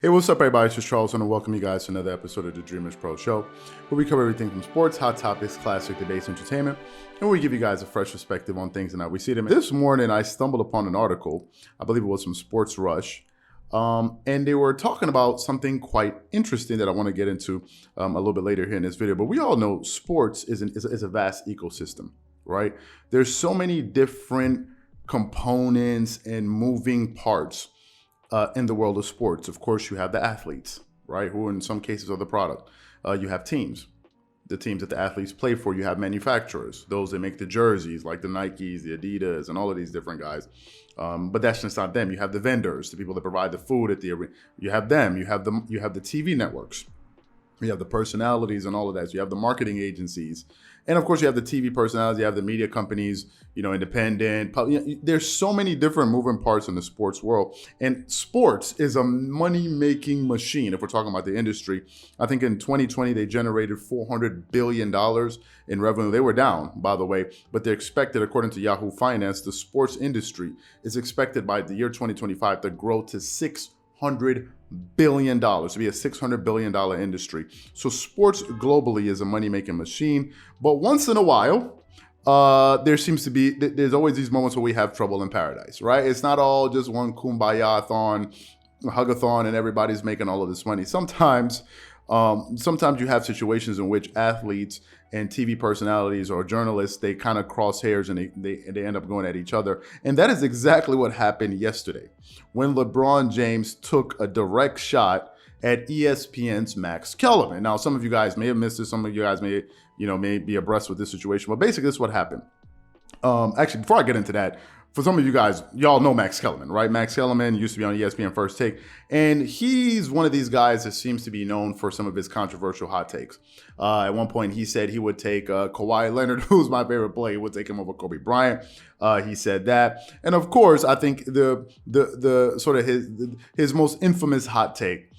Hey, what's up, everybody? It's just Charles, and I welcome you guys to another episode of the Dreamerspro Show, where we cover everything from sports, hot topics, classic debates, entertainment, and we give you guys a fresh perspective on things and how we see them. This morning, I stumbled upon an article, I believe it was from Sports Rush, and they were talking about something quite interesting that I want to get into a little bit later here in this video. But we all know sports is a vast ecosystem, right? There's so many different components and moving parts in the world of sports. Of course, you have the athletes, right, who in some cases are the product. You have teams, the teams that the athletes play for. You have manufacturers, those that make the jerseys, like the Nikes, the Adidas, and all of these different guys. But that's just not them. You have the vendors, the people that provide the food at the arena. You have them. You have the TV networks. You have the personalities and all of that. So you have the marketing agencies. And of course, you have the TV personalities. You have the media companies, independent. There's so many different moving parts in the sports world. And sports is a money-making machine. If we're talking about the industry, I think in 2020, they generated $400 billion in revenue. They were down, by the way, but they're expected, according to Yahoo Finance, the sports industry is expected by the year 2025 to grow to $600 billion, to be a $600 billion industry. So sports globally is a money-making machine. But once in a while, there's always these moments where we have trouble in paradise, right? It's not all just one kumbaya-thon, hug-a-thon, and everybody's making all of this money. Sometimes you have situations in which athletes and TV personalities or journalists, they kind of cross hairs and they end up going at each other. And that is exactly what happened yesterday when LeBron James took a direct shot at ESPN's Max Kellerman. Now, some of you guys may have missed this. Some of you guys may be abreast with this situation. But basically, this is what happened. Actually, before I get into that, for some of you guys, y'all know Max Kellerman, right? Max Kellerman used to be on ESPN First Take, and he's one of these guys that seems to be known for some of his controversial hot takes. At one point, he said he would take Kawhi Leonard, who's my favorite player, he would take him over Kobe Bryant. He said that, and of course, I think the sort of his most infamous hot take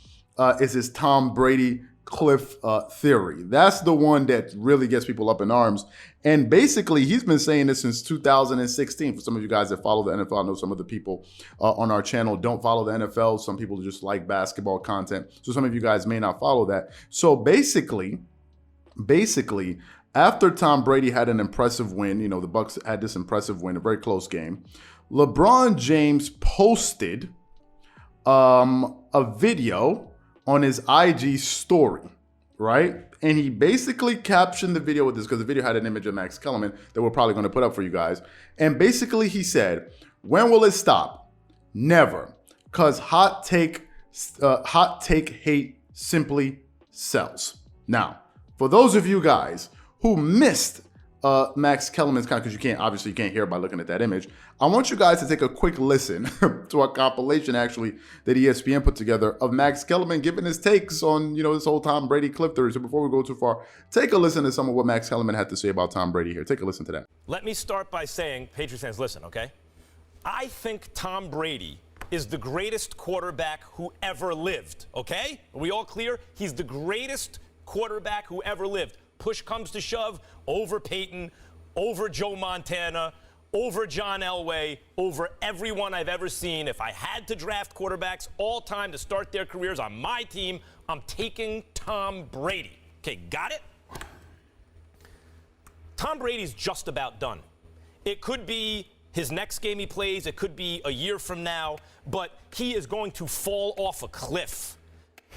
is his Tom Brady cliff theory. That's the one that really gets people up in arms. And basically, he's been saying this since 2016. For some of you guys that follow the NFL, I know some of the people on our channel don't follow the NFL. Some people just like basketball content. So some of you guys may not follow that. So basically, after Tom Brady had an impressive win, the Bucks had this impressive win, a very close game, LeBron James posted a video on his IG story, right? And he basically captioned the video with this, because the video had an image of Max Kellerman that we're probably going to put up for you guys. And basically he said, "When will it stop? Never. Because hot take hate simply sells." Now, for those of you guys who missed Max Kellerman's comment, because you can't hear by looking at that image, I want you guys to take a quick listen to a compilation actually that ESPN put together of Max Kellerman giving his takes on this whole Tom Brady clip theory. So before we go too far, take a listen to some of what Max Kellerman had to say about Tom Brady here. Take a listen to that. Let me start by saying, Patriots fans, listen, okay? I think Tom Brady is the greatest quarterback who ever lived, okay? Are we all clear? He's the greatest quarterback who ever lived. Push comes to shove, over Peyton, over Joe Montana, over John Elway, over everyone I've ever seen. If I had to draft quarterbacks all time to start their careers on my team, I'm taking Tom Brady. Okay, got it? Tom Brady's just about done. It could be his next game he plays, it could be a year from now, but he is going to fall off a cliff.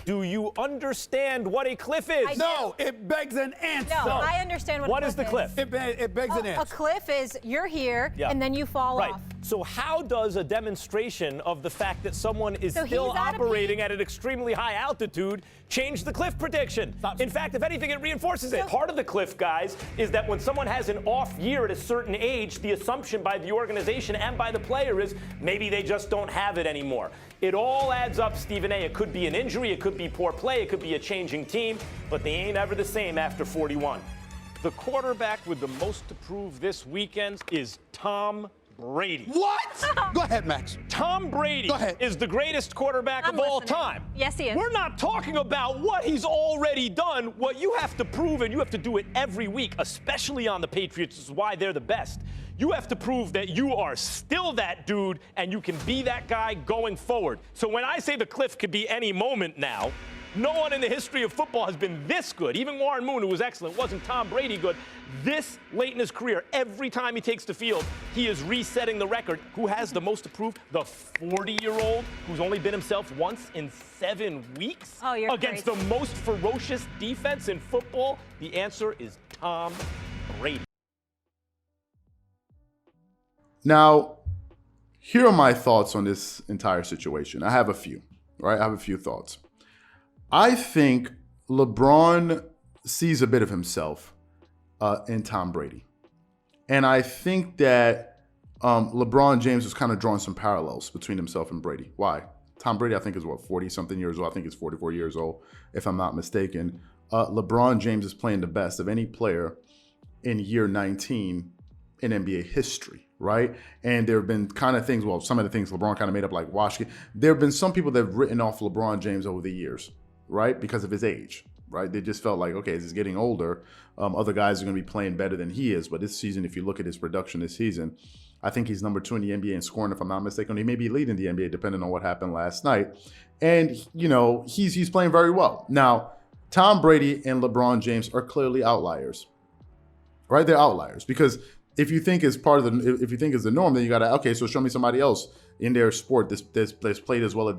Do you understand what a cliff is? No, it begs an answer. No, I understand what is the cliff? It begs an answer. A cliff is you're here and then you fall off. So how does a demonstration of the fact that someone is still operating at an extremely high altitude change the cliff prediction? In fact, if anything, it reinforces it. Part of the cliff, guys, is that when someone has an off year at a certain age, the assumption by the organization and by the player is maybe they just don't have it anymore. It all adds up, Stephen A. It could be an injury, it could be poor play, it could be a changing team, but they ain't ever the same after 41. The quarterback with the most to prove this weekend is Tom Brady. What? Go ahead, Max. Tom Brady is the greatest quarterback of all time. Yes, he is. We're not talking about what he's already done. What you have to prove, and you have to do it every week, especially on the Patriots, is why they're the best. You have to prove that you are still that dude and you can be that guy going forward. So when I say the cliff could be any moment now, no one in the history of football has been this good. Even Warren Moon, who was excellent, wasn't Tom Brady good. This late in his career, every time he takes the field, he is resetting the record. Who has the most to prove? The 40-year-old who's only been himself once in 7 weeks? Oh, you're against crazy. the most ferocious defense in football? The answer is Tom Brady. Now, here are my thoughts on this entire situation. I have a few, right? I have a few thoughts. I think LeBron sees a bit of himself in Tom Brady. And I think that LeBron James is kind of drawing some parallels between himself and Brady. Why? Tom Brady, I think, is 40-something years old. I think he's 44 years old, if I'm not mistaken. LeBron James is playing the best of any player in year 19 in NBA history, right? And there have been kind of things, well, some of the things LeBron kind of made up, like Washington. There have been some people that have written off LeBron James over the years, right? Because of his age, right? They just felt like, okay, as he's getting older, other guys are going to be playing better than he is. But this season, if you look at his production this season, I think he's number 2 in the NBA in scoring, if I'm not mistaken. He may be leading the NBA, depending on what happened last night. And, you know, he's playing very well. Now, Tom Brady and LeBron James are clearly outliers, right? They're outliers because if you think is part of the, if you think is the norm, then you got to, okay, so show me somebody else in their sport that's played as well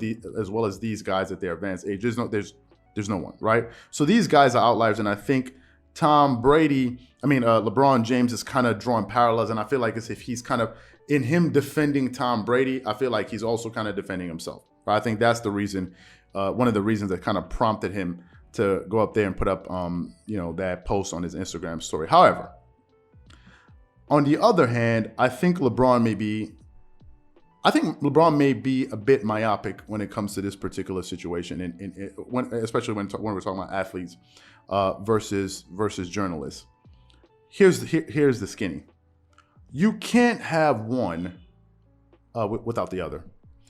as these guys at their advanced age. There's no one, right? So these guys are outliers, and I think LeBron James is kind of drawing parallels, and I feel like as if he's kind of, in him defending Tom Brady, I feel like he's also kind of defending himself. Right? I think that's the reason, one of the reasons that kind of prompted him to go up there and put up, that post on his Instagram story. However, on the other hand, I think LeBron may be a bit myopic when it comes to this particular situation, especially when we're talking about athletes versus journalists. Here's the skinny. You can't have one without the other.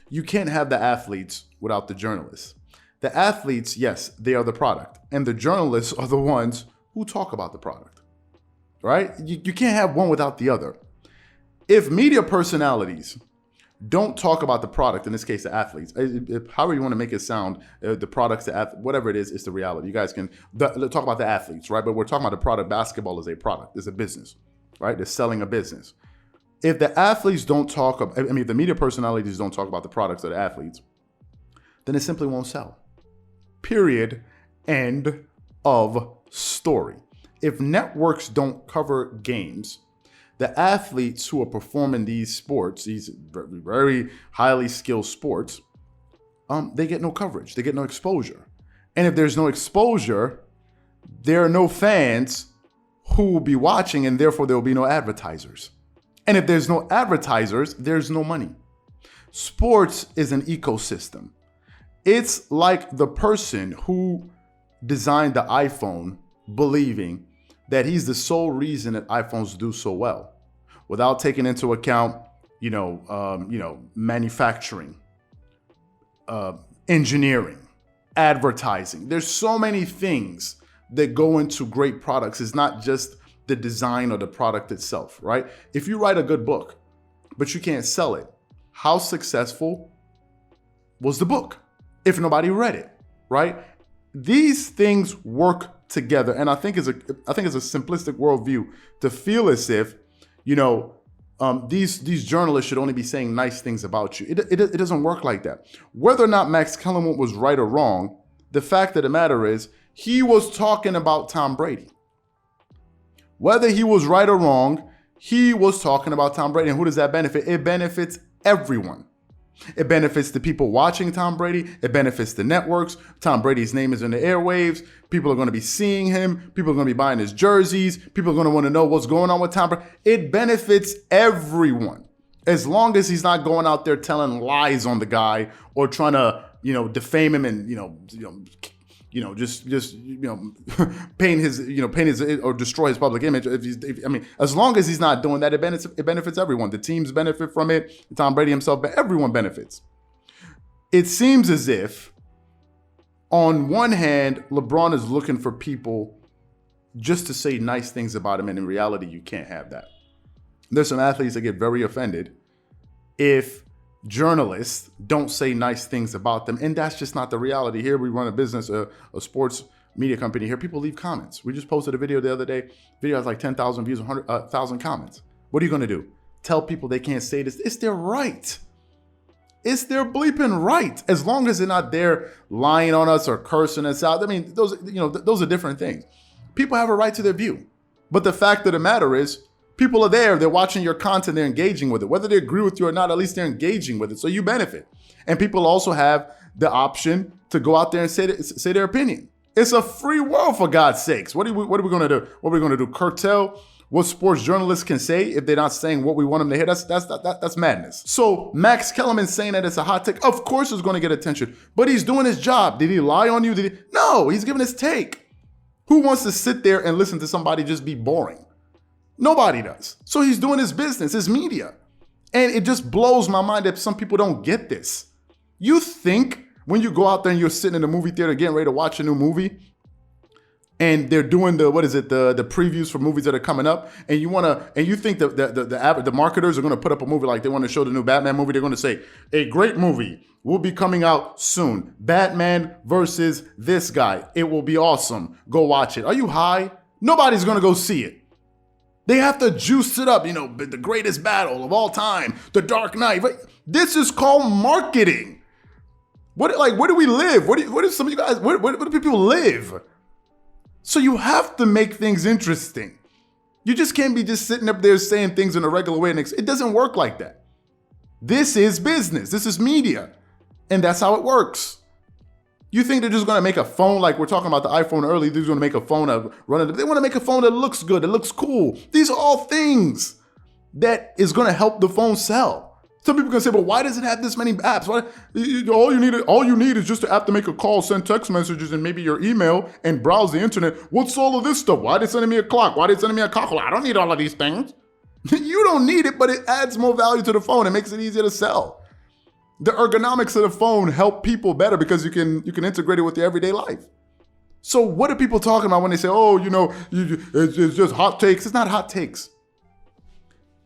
You can't have the athletes without the journalists. The athletes, yes, they are the product, and the journalists are the ones who talk about the product. Right? You can't have one without the other. If media personalities don't talk about the product, in this case, the athletes, however you want to make it sound, the products, whatever it is, it's the reality. You guys can talk about the athletes, right? But we're talking about the product. Basketball is a product. It's a business, right? They're selling a business. If the athletes don't talk, if the media personalities don't talk about the products of the athletes, then it simply won't sell. Period. End of story. If networks don't cover games, the athletes who are performing these sports, these very highly skilled sports, they get no coverage. They get no exposure. And if there's no exposure, there are no fans who will be watching, and therefore there will be no advertisers. And if there's no advertisers, there's no money. Sports is an ecosystem. It's like the person who designed the iPhone believing that he's the sole reason that iPhones do so well, without taking into account, manufacturing, engineering, advertising. There's so many things that go into great products. It's not just the design or the product itself, right? If you write a good book, but you can't sell it, how successful was the book if nobody read it, right? These things work together, and I think it's a simplistic worldview to feel as if, these journalists should only be saying nice things about you. It doesn't work like that. Whether or not Max Kellerman was right or wrong, the fact of the matter is he was talking about Tom Brady. Whether he was right or wrong, he was talking about Tom Brady. And who does that benefit? It benefits everyone. It benefits the people watching Tom Brady. It benefits the networks. Tom Brady's name is in the airwaves. People are going to be seeing him. People are going to be buying his jerseys. People are going to want to know what's going on with Tom Brady. It benefits everyone, as long as he's not going out there telling lies on the guy or trying to, defame him and, paint his or destroy his public image. As long as he's not doing that, it benefits everyone. The teams benefit from it. Tom Brady himself, but everyone benefits. It seems as if, on one hand, LeBron is looking for people just to say nice things about him, and in reality, you can't have that. There's some athletes that get very offended if journalists don't say nice things about them. And that's just not the reality. Here we run a business, a sports media company here. People leave comments. We just posted a video the other day. Video has like 10,000 views, 100,000 comments. What are you going to do? Tell people they can't say this? It's their right. It's their bleeping right. As long as they're not there lying on us or cursing us out. I mean, those are different things. People have a right to their view. But the fact of the matter is, people are there, they're watching your content, they're engaging with it. Whether they agree with you or not, at least they're engaging with it. So you benefit. And people also have the option to go out there and say their opinion. It's a free world, for God's sakes. What are we going to do? What are we going to do? Curtail what sports journalists can say if they're not saying what we want them to hear? That's madness. So Max Kellerman saying that it's a hot take, of course it's going to get attention, but he's doing his job. Did he lie on you? No, he's giving his take. Who wants to sit there and listen to somebody just be boring? Nobody does. So he's doing his business, his media. And it just blows my mind that some people don't get this. You think when you go out there and you're sitting in the movie theater getting ready to watch a new movie, and they're doing the previews for movies that are coming up, and you think the marketers are going to put up a movie like they want to show the new Batman movie. They're going to say a great movie will be coming out soon. Batman versus this guy. It will be awesome. Go watch it. Are you high? Nobody's going to go see it. They have to juice it up. The greatest battle of all time, The Dark Knight. This is called marketing. Where do we live? Where do some of you guys? Where do people live? So you have to make things interesting. You just can't be just sitting up there saying things in a regular way. It doesn't work like that. This is business. This is media. And that's how it works. You think they're just going to make a phone like we're talking about the iPhone earlier. They're going to make a phone they want to make a phone that looks good, that looks cool. These are all things that is going to help the phone sell. Some people can say, but why does it have this many apps? All you need is just an app to make a call, send text messages, and maybe your email and browse the internet. What's all of this stuff? Why are they sending me a clock? Why are they sending me a cockle? I don't need all of these things. You don't need it, but it adds more value to the phone. It makes it easier to sell. The ergonomics of the phone help people better because you can integrate it with your everyday life. So what are people talking about when they say, it's just hot takes? It's not hot takes.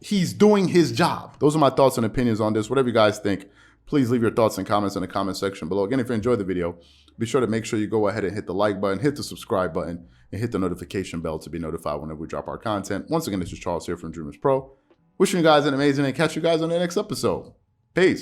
He's doing his job. Those are my thoughts and opinions on this. Whatever you guys think, please leave your thoughts and comments in the comment section below. Again, if you enjoyed the video, be sure to make sure you go ahead and hit the like button, hit the subscribe button, and hit the notification bell to be notified whenever we drop our content. Once again, this is Charles here from Dreamerspro. Wishing you guys an amazing day and catch you guys on the next episode. Peace.